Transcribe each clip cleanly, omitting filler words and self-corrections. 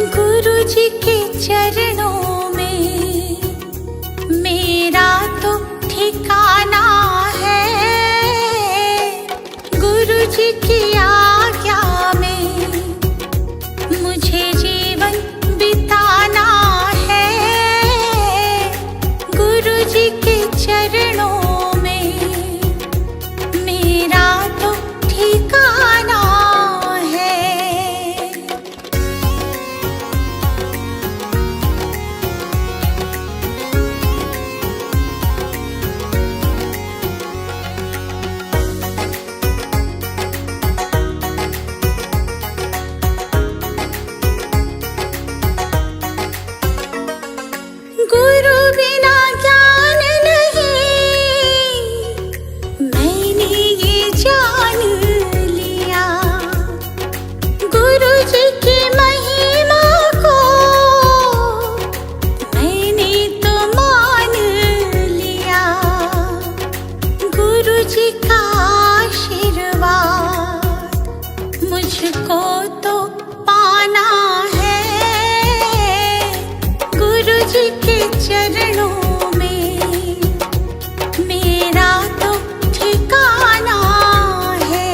गुरु जी के चरणों में मेरा तो ठिकाना है। गुरु जी की आज्ञा में मुझे जीवन बिताना है। गुरु जी के चरणों में मेरा तो ठिकाना है। गुरु बिना ज्ञान नहीं, मैंने ये जान लिया। गुरु जी की महिमा को मैंने तो मान लिया। गुरु जी का आशीर्वाद मुझको तो पाना है। गुरु जी के चरणों में मेरा तो ठिकाना है।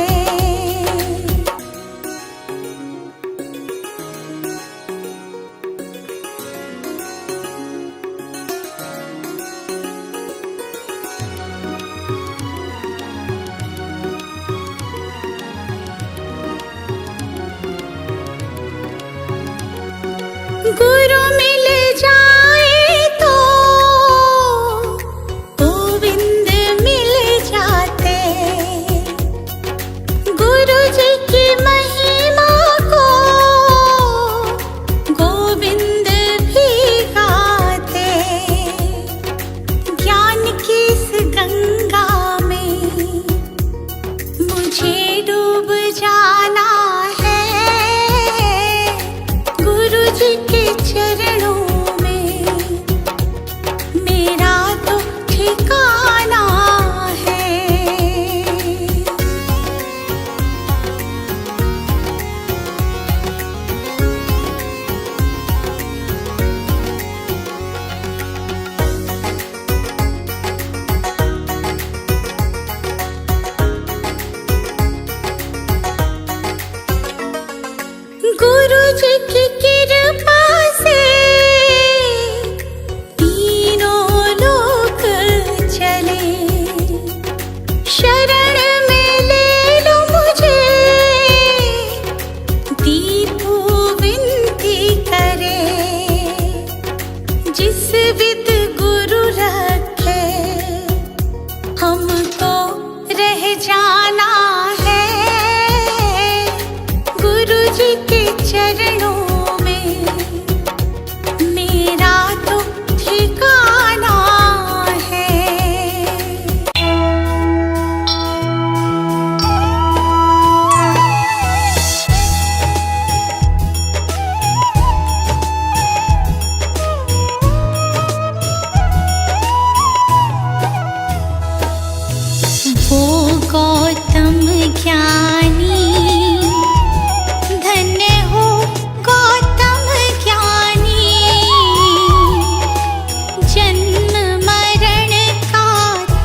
गुरु मिल जाए तो गोविंद मिल जाते। गुरु जी की महिमा को गोविंद भी गाते। ज्ञान की इस गंगा में मुझे डूब जाना है। गुरु जी के चरणों में मेरा तो ठिकाना है। गुरु जी की कृपा से तीनों लोक चले। शरण में ले लो मुझे, दीपू विनती करे। जिस विद गुरु रखे हमको रह जाना है। गुरु जी के चरणों में मेरा तो ठिकाना है। वो गौतम ज्ञानी, धन्य हो गौतम ज्ञानी। जन्म मरण का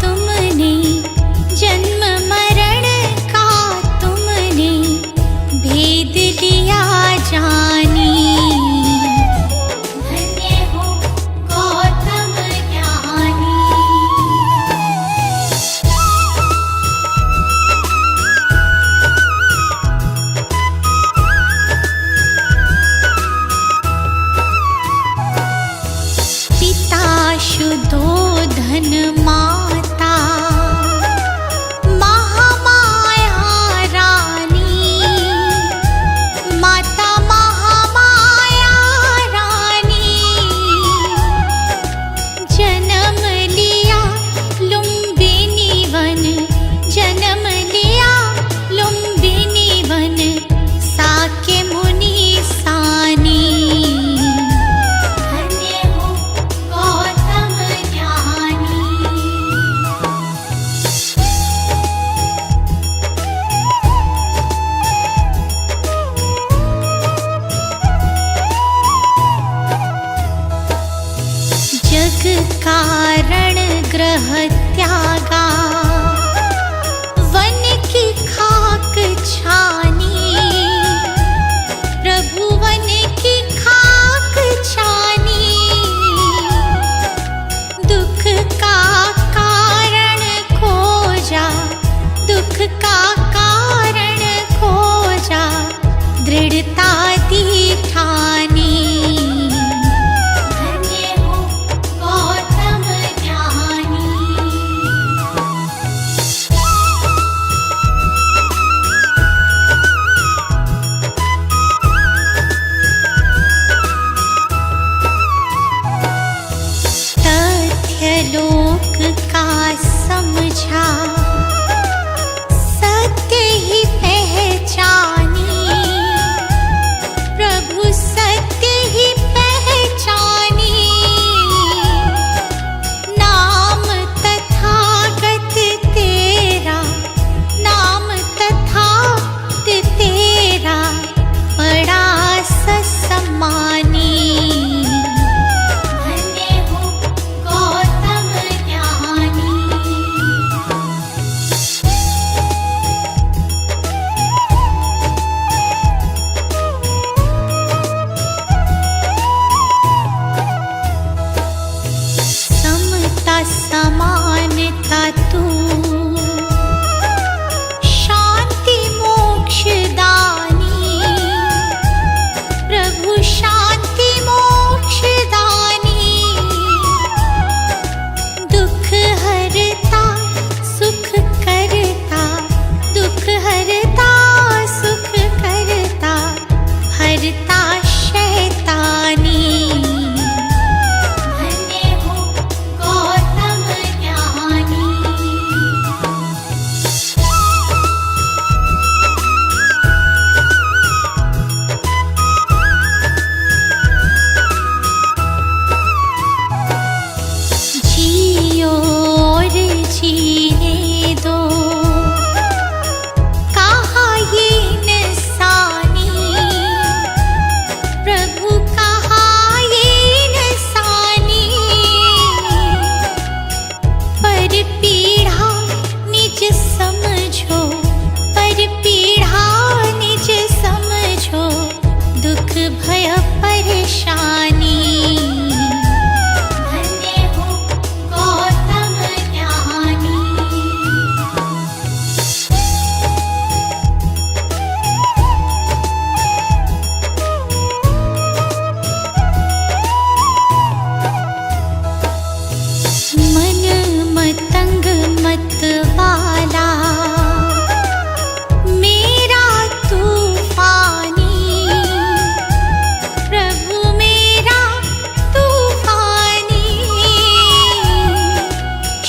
तुमने, जन्म मरण का तुमने भेद लिया जानी। धन्य हो गौतम ज्ञानी। शुद्धोधन माता महामाया रानी। माता महामाया रानी। जन्म लिया लुम्बिनी वन, जन्म लिया लुम्बिनी वन। साके मुनि सानी। धन्य हो गौतम ज्ञानी। समझा, सत्य ही पहचानी, प्रभु सत्य ही पहचानी। नाम तथागत तेरा, नाम तथागत तेरा बड़ा ससम्मानी। धन्य हो गौतम ज्ञानी। समता समानता तू, शांति मोक्षदानी, प्रभु शांति मोक्षदानी। दुख हरता सुख करता, दुख हरता सुख करता, हरता शैतानी। धन्य हो गौतम ज्ञानी। जियो और जीने दो, कहा ये इंसानी, प्रभु कहा ये इंसानी। पर पीढ़ा निज समझो, पर पीढ़ा निज समझो, दुख भय परेशानी। धन्य हो गौतम ज्ञानी। मन मतंग मतवाला, मेरा तूफानी, प्रभु मेरा तूफानी।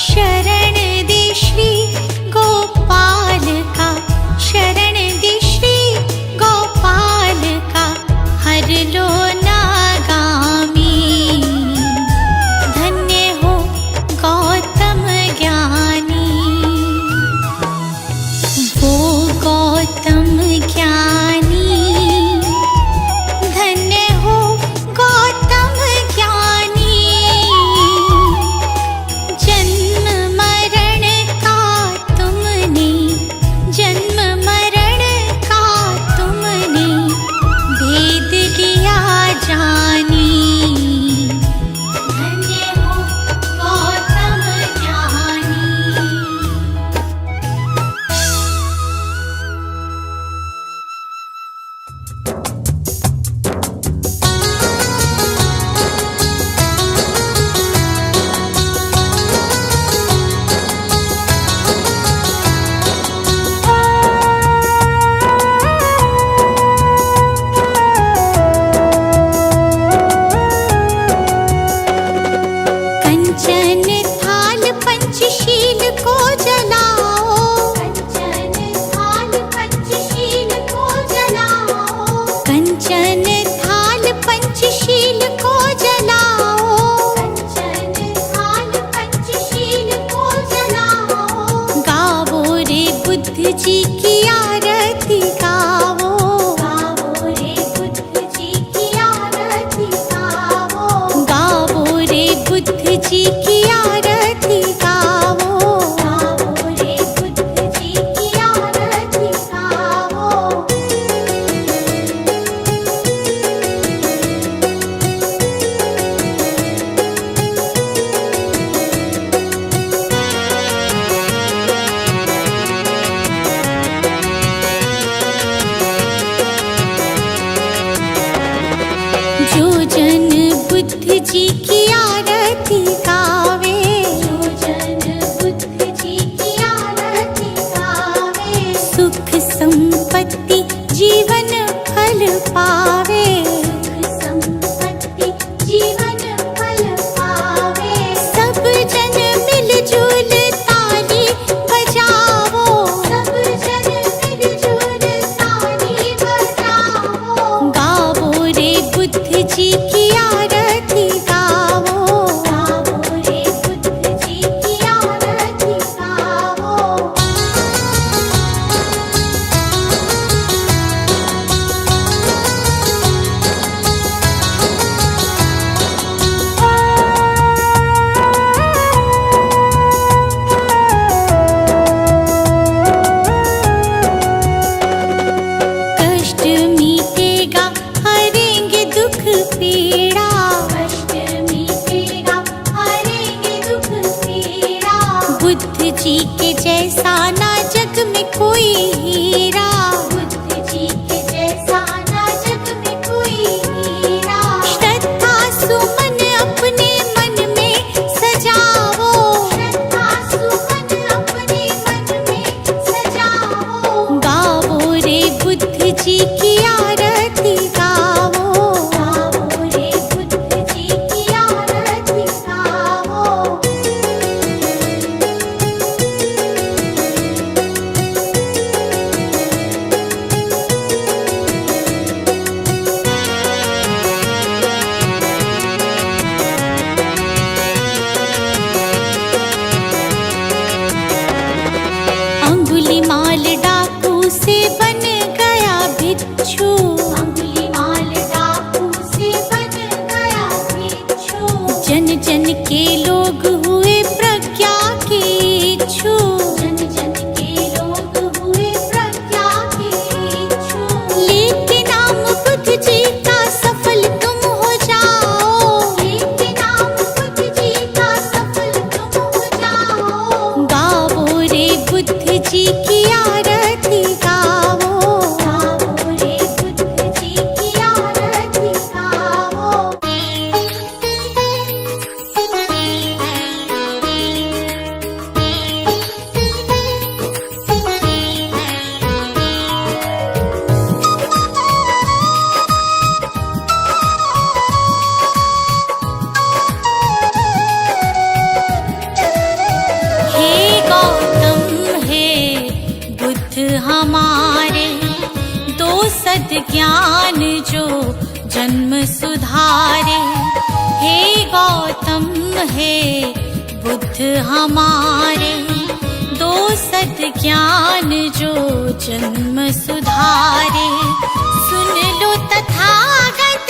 शरण दे श्री गोपाल का, शरण दे श्री गोपाल का, हर लो नागामी। धन्य हो गौतम ज्ञानी। वो गौतम ज्ञानी, धन्य हो गौतम ज्ञानी। जन्म मरण का तुमने, जन्म मरण का तुमने भेद लिया जानी। धन्य हो गौतम ज्ञानी। कंचन थाल पंचशील को जलाओ, कंचन थाल पंचशील को जलाओ, कंचन थाल पंचशील को जलाओ, कंचन थाल पंचशील को जलाओ। गावो रे बुद्ध जी की आरती गावो, गावो रे बुद्ध जी की आरती गावो, गावो रे बुद्ध जी की आरती गावो, गावो रे बुद्ध जी की आरती गावो। जो जन बुद्ध जी की आरती गावे, जो जन बुद्ध जी की आरती गावे, सुख संपत्ति जीवन फल पावे, सुख संपत्ति जीवन फल पावे। सब जन मिलजुल ताली बिच्छू, अंगुलीमाल डाकू से बन गया भिक्षु। जन जन के लोग हुए प्रज्ञा के इच्छु, जन जन के लोग हुए प्रज्ञा के इच्छु। लेके नाम बुद्ध जी का सफल तुम हो जाओ, लेके नाम बुद्ध जी का सफल तुम हो जाओ। गावो रे बुद्ध जी की आरती गावो, गावो रे बुद्ध जी की आरती गावो। हे गौतम हे बुद्ध हमारे, दो सद्ज्ञान जो जन्म सुधारे। हे गौतम हे बुद्ध हमारे, दो सद्ज्ञान जो जन्म सुधारे। सुन लो तथागत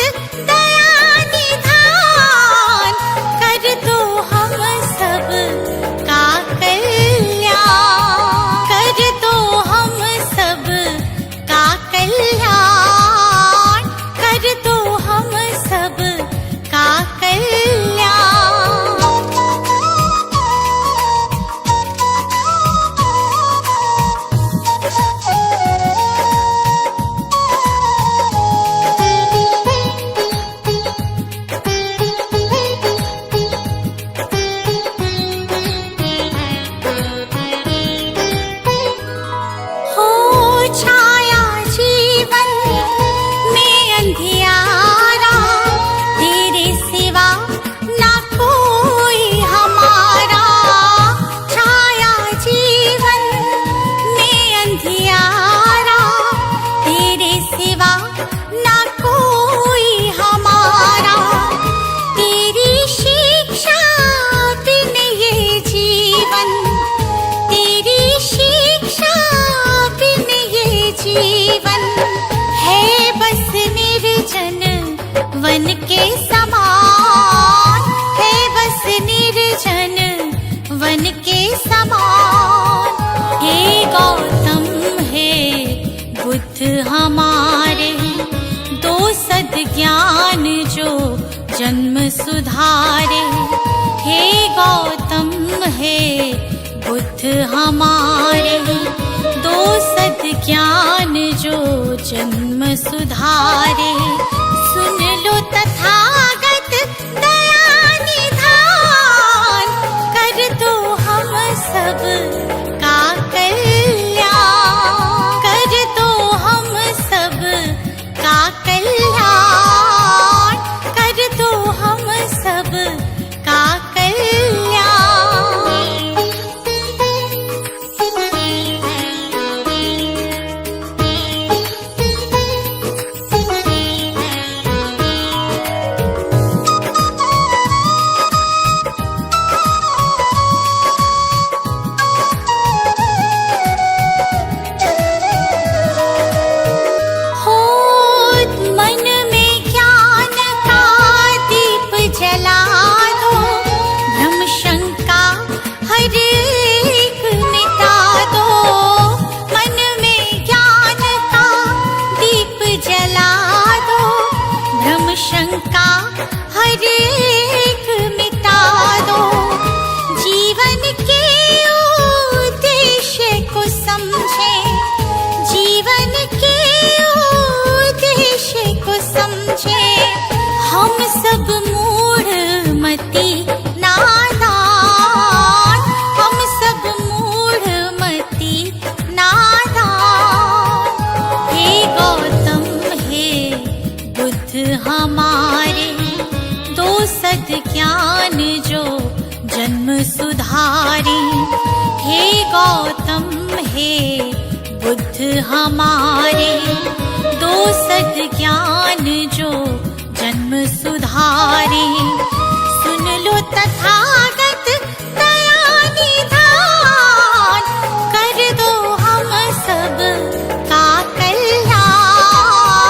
दया निधान, कर दो हम सब का कल्याण, कर दो हम सब का कल्याण, कर दो हम सब का कल्याण। हो छाया जीवन में अंधियारा, तेरे सिवा ना कोई हमारा। छाया जीवन में अंधियारा, तेरे सिवा ना कोई हमारा। तेरी शिक्षा बिन ये जीवन, तेरी शिक्षा बिन ये जीवन है बस निर्जन वन के समान, है बस निर्जन वन के समान। हे गौतम हे बुद्ध हमारे, दो सद्ज्ञान जो जन्म सुधारे। हे गौतम हे बुद्ध हमारे, दो सद्ज्ञान जो जन्म सुधारे। सुन लो तथागत दया निधान, कर दो हम सब का कल्याण, कर दो हम सब का कल्याण, कर दो हम सब का कल्याण। हो मन में ज्ञान का दीप जला दो, भ्रम शंका हर एक मिटा दो। मन में ज्ञान का दीप जला दो, भ्रम शंका हर एक मिटा दो। जीवन के उद्देश्य को समझे, जीवन के उद्देश्य को समझे। हम सब मूढ़ मति नादान, हम सब मूढ़ मति नादान। हे गौतम हे बुद्ध हमारे, दो सद्ज्ञान जो जन्म सुधारे। हे गौतम हे बुद्ध हमारे, दो सद्ज्ञान जो जन्म सुधारे। सुन लो तथागत दया निधान, कर दो हम सब का कल्याण।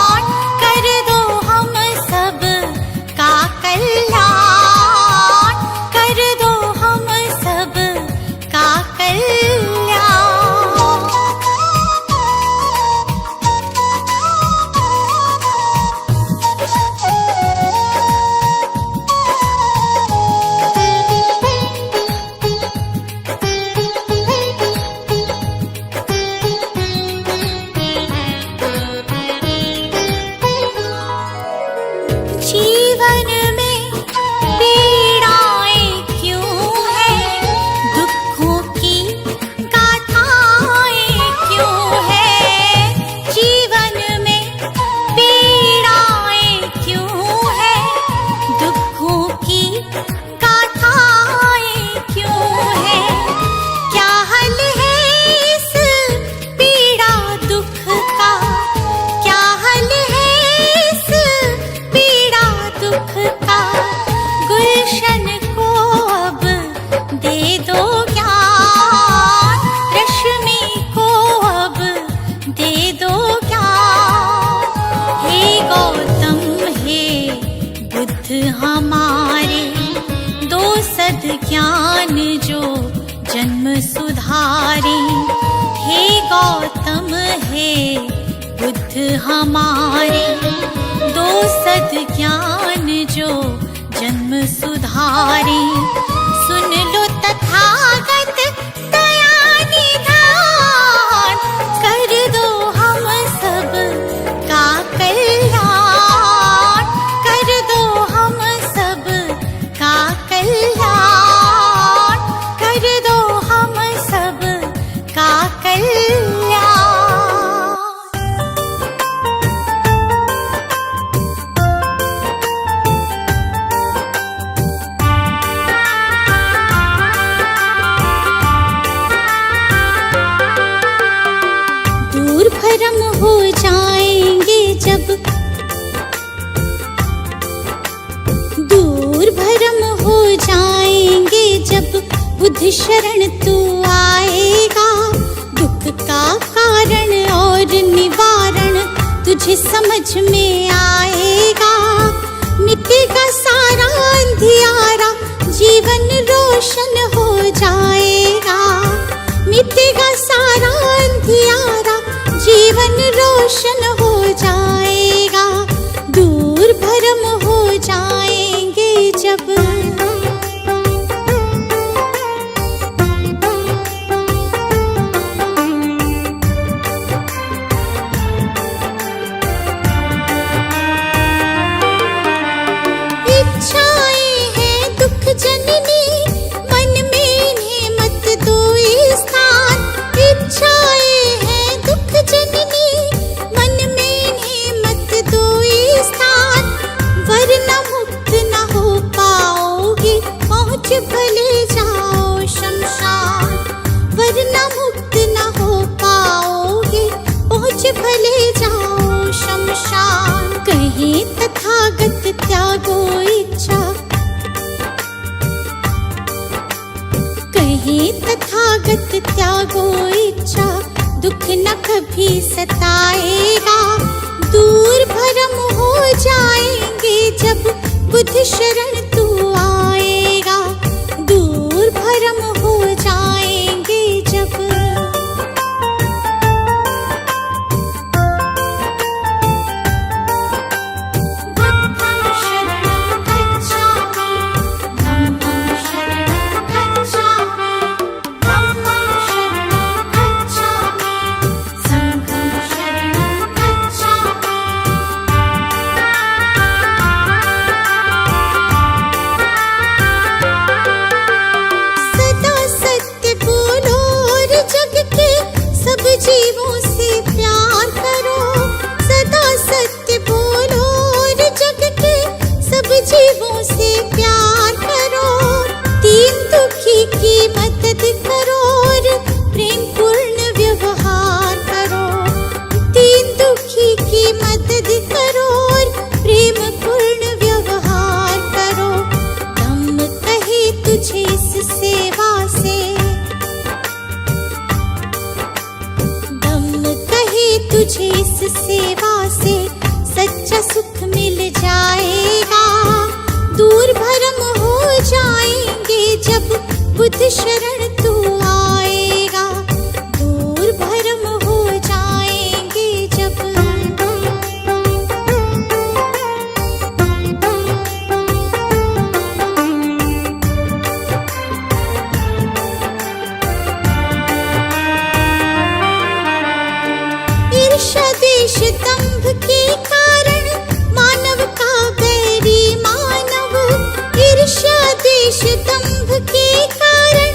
हमारे, दो सद ज्ञान जो जन्म सुधारे। हे गौतम हे बुद्ध हमारे, दो सद ज्ञान जो जन्म सुधारे। सुन लो तथागत दया निधान, कर दो हम सब का कल्याण, कर दो हम सब का कल्याण, कर दो हम सब का कल्याण। भ्रम हो जाएंगे जब, दूर भ्रम हो जाएंगे जब बुद्ध शरण तू आएगा। दुख का कारण और निवारण तुझे समझ में आएगा। मिटेगा सारा अंधियारा, जीवन रोशन हो जाएगा। मिटेगा सारा अंधियारा, जीवन रोशन हो जाएगा। दूर भ्रम हो जाएंगे जब। इच्छाएं हैं दुख जननी, मन में इन्हें मत दो स्थान। इच्छाएं हैं दुख जननी, मन में इन्हें मत दो स्थान। वरना मुक्त न हो पाओगे, पहुँच भले जाओ शमशान। वरना मुक्त न हो पाओगे, पहुँच भले जाओ शमशान। कहीं तथागत त्यागो इच्छा, कहीं तथागत त्यागो इच्छा। दुख न कभी सताएगा, दूर भ्रम हो जाएंगे जब बुद्ध शरण तू आएगा। दूर भ्रम हो जाएंगे जब। बुद्धं शरणं गच्छामि, धम्मं शरणं गच्छामि, धम्मं शरणं गच्छामि, संघं शरणं गच्छामि। सदा सत्य बोलो और जग के सब जीवों से प्यार करो। सदा सत्य बोलो और जग के सब जीवों से प्यार करो। दीन दुखी की मदद करो और प्रेम पूर्ण व्यवहार करो। दीन दुखी की मदद करो और प्रेम पूर्ण व्यवहार करो। धम्म कहे तुझे इस सेवा से, धम्म कहे तुझे इस सेवा से सच्चा सुख मिल जाएगा। दूर भ्रम हो जाएंगे जब बुद्ध शरण तू आएगा। दूर भ्रम हो जाएंगे जब। ईर्ष्या द्वेष दंभ के कारण मानव का बैरी मानव। ईर्ष्या द्वेष दंभ के कारण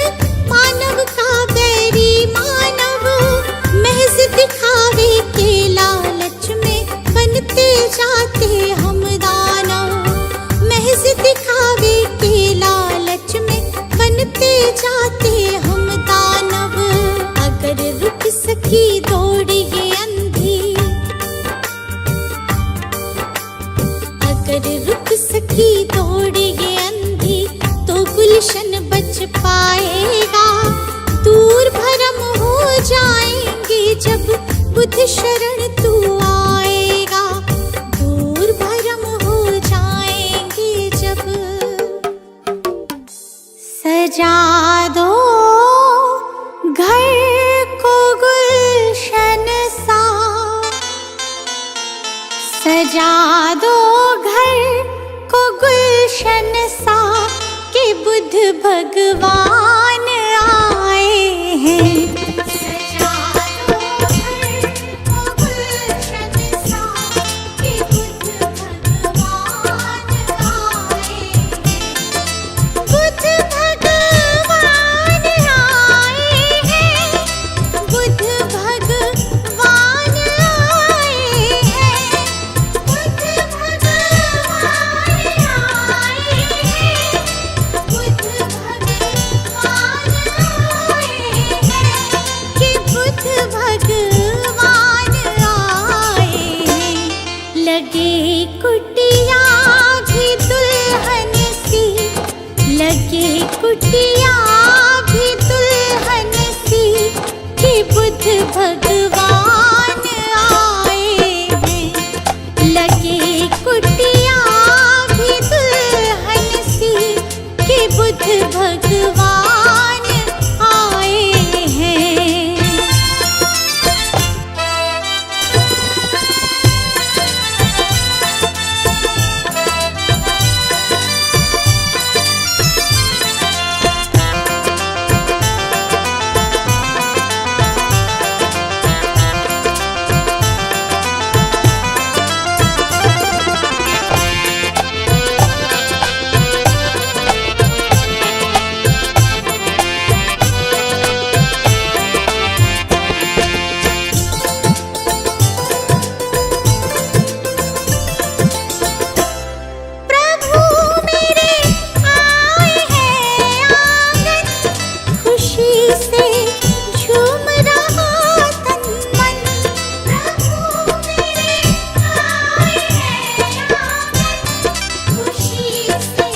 मानव का बैरी मानव। महज दिखावे के लालच में बनते जाते हम दानव। महज दिखावे के लालच में बनते जाते हम दानव। अगर रुक सकी दौड़ ये अंधी, अगर रुक सकी दौड़ ये अंधी, तो गुलशन बच पाएगा। दूर भ्रम हो जाएंगे जब बुद्ध शरण तू आएगा। दूर भ्रम हो जाएंगे सजा दो घर को गुलशन सा, सजा दो घर को गुलशन सा कि बुद्ध भगवान आए हैं। सजा दो घर को गुलशन सा कि बुद्ध भगवान आए हैं। बुद्ध भगवान आए हैं, बुद्ध भगवान आए हैं, बुद्ध भगवान आए हैं, बुद्ध भगवान आए हैं कि बुद्ध भगवान आए हैं। लगे कुटिया भी दुल्हन सी, लगे कुटिया भी दुल्हन सी कि बुद्ध भगवान आए हैं। लगे कुटिया भी दुल्हन सी कि बुद्ध भगवान आए हैं। प्रभु मेरे आए हैं आंगन, खुशी से झूम रहा तन मन। प्रभु मेरे आए हैं आंगन, खुशी से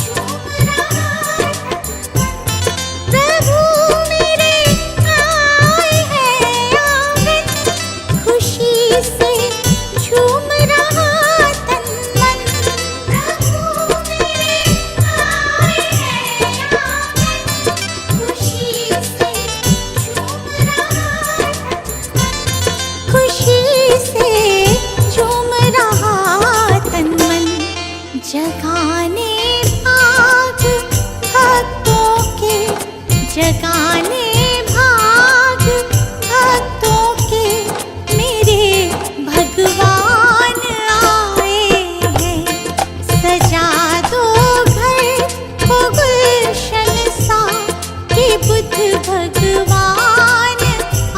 झूम रहा तन मन। प्रभु मेरे आए हैं आंगन, खुशी से झूम रहा तन मन। प्रभु मेरे आए हैं आंगन, खुशी से झूम रहा तन मन। खुशी से झूम रहा तन मन। जगाने भाग भक्तों के, जगाने भाग भक्तों के मेरे भगवान आए हैं। सजा दो घर को गुलशन सा कि बुद्ध भगवान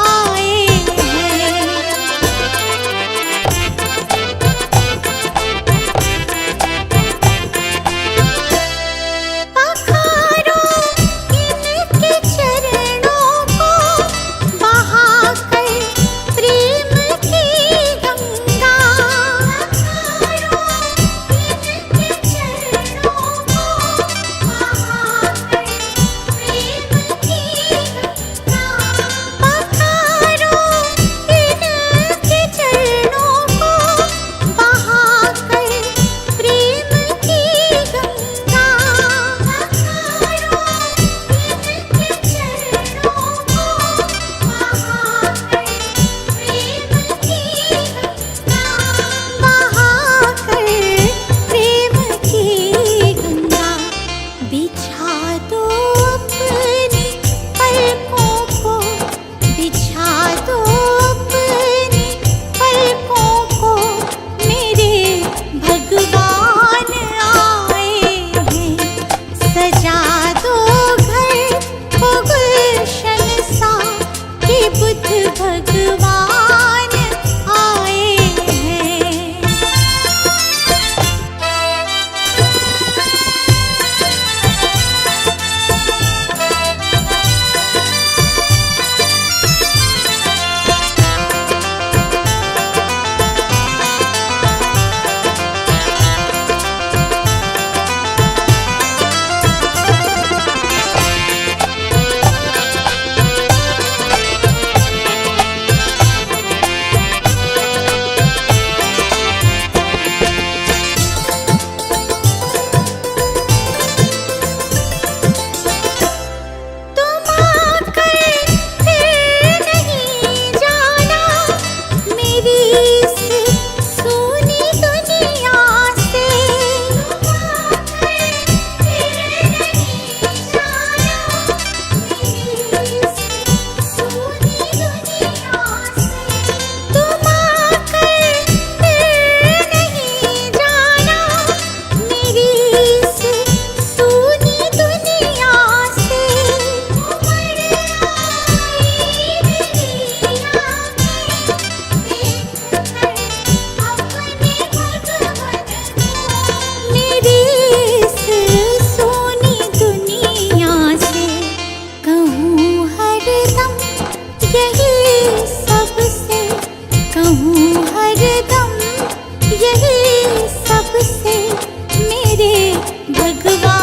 आए हैं। पखारो इनके चरणों इस सूनी दुनिया से उमड़ आई मेरी आँखें, देख कर अपने भगवन को। मेरी इस सूनी दुनिया से कहूँ हरदम यही सबसे, कहूँ हरदम यही सबसे, मेरे भगवान।